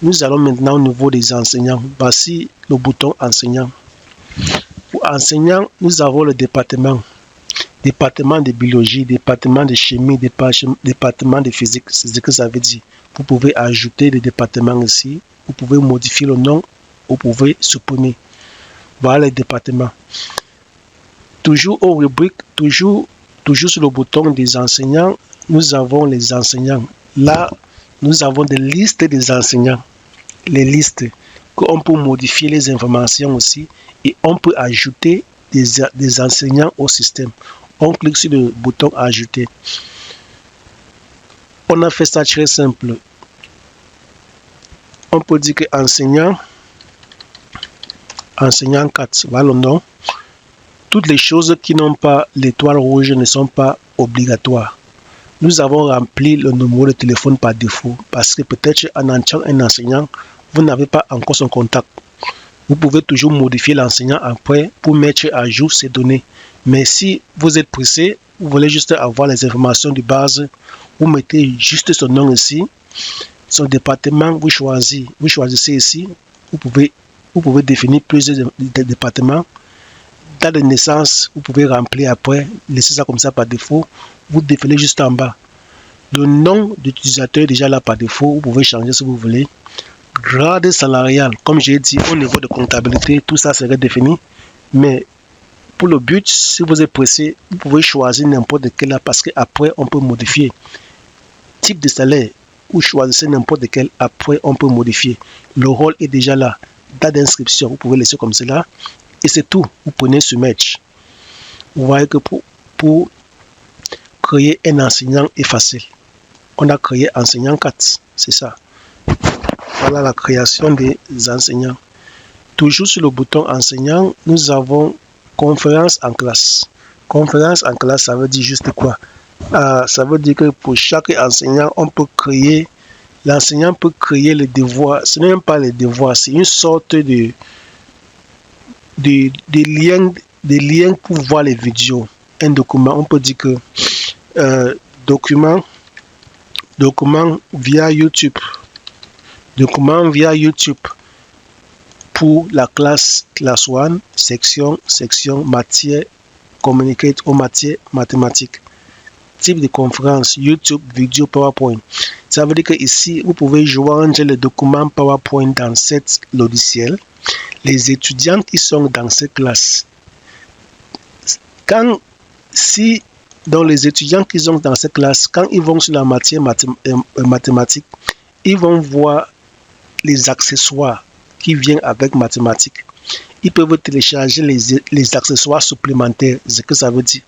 Nous allons maintenant au niveau des enseignants. Voici le bouton enseignant. Pour enseignants, nous avons le département. Département de biologie, département de chimie, département de physique. C'est ce que ça veut dire. Vous pouvez ajouter des départements ici. Vous pouvez modifier le nom. Vous pouvez supprimer. Voilà les départements. Toujours aux rubriques, toujours sur le bouton des enseignants, nous avons les enseignants. Là, nous avons des listes des enseignants. Les listes qu'on peut modifier les informations aussi et on peut ajouter des enseignants au système. On clique sur le bouton ajouter. On a fait ça très simple. On peut dire que enseignant 4, voilà le nom. Toutes les choses qui n'ont pas l'étoile rouge ne sont pas obligatoires. Nous avons rempli le numéro de téléphone par défaut parce que peut-être en entrant un enseignant, vous n'avez pas encore son contact. Vous pouvez toujours modifier l'enseignant après pour mettre à jour ces données. Mais si vous êtes pressé, vous voulez juste avoir les informations de base, vous mettez juste son nom ici, son département, vous choisissez ici, vous pouvez définir plusieurs départements. Date de naissance, vous pouvez remplir après, laissez ça comme ça par défaut, vous définissez juste en bas. Le nom d'utilisateur est déjà là par défaut, vous pouvez changer si vous voulez. Grade salarial, comme j'ai dit, au niveau de comptabilité, tout ça serait défini. Mais pour le but, si vous êtes pressé, vous pouvez choisir n'importe quel parce qu'après, on peut modifier. Type de salaire, vous choisissez n'importe quel, après, on peut modifier. Le rôle est déjà là. Date d'inscription, vous pouvez laisser comme cela. Et c'est tout. Vous prenez ce match. Vous voyez que pour créer un enseignant est facile. On a créé enseignant 4. C'est ça. Voilà la création des enseignants. Toujours sur le bouton enseignant, nous avons conférence en classe. Conférence en classe, ça veut dire juste quoi? Ça veut dire que pour chaque enseignant, on peut créer, l'enseignant peut créer les devoirs. Ce n'est même pas les devoirs, c'est une sorte de liens pour voir les vidéos. Un document, on peut dire que document via YouTube. Document via YouTube pour la classe 1, section matière, communicate aux matières mathématiques. Type de conférence, YouTube, vidéo, PowerPoint. Ça veut dire que ici, vous pouvez joindre les documents PowerPoint dans cette logiciel. Les étudiants qui sont dans cette classe, dans les étudiants qui sont dans cette classe, quand ils vont sur la matière mathématiques, ils vont voir les accessoires qui viennent avec mathématiques. Ils peuvent télécharger les accessoires supplémentaires. Ce que ça veut dire,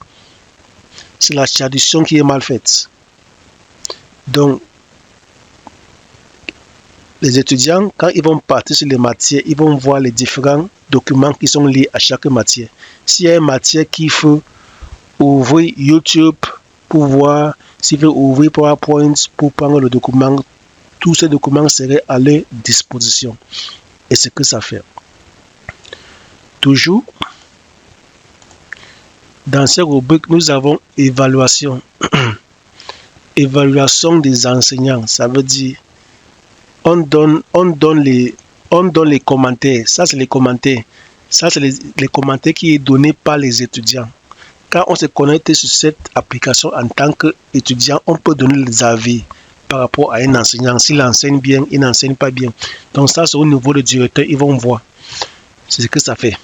c'est la traduction qui est mal faite. Donc, les étudiants, quand ils vont partir sur les matières, ils vont voir les différents documents qui sont liés à chaque matière. S'il y a une matière qu'il faut ouvrir YouTube pour voir, s'il veut ouvrir PowerPoint pour prendre le document, tous ces documents seraient à leur disposition. Et c'est ce que ça fait. Toujours, dans cette rubrique, nous avons évaluation. Évaluation des enseignants. Ça veut dire, on donne les commentaires. Ça, c'est les commentaires. Ça, c'est les commentaires qui est donné par les étudiants. Quand on se connecte sur cette application en tant qu'étudiant, on peut donner des avis par rapport à un enseignant. S'il enseigne bien, il n'enseigne pas bien. Donc ça, c'est au niveau du directeur, ils vont voir. C'est ce que ça fait.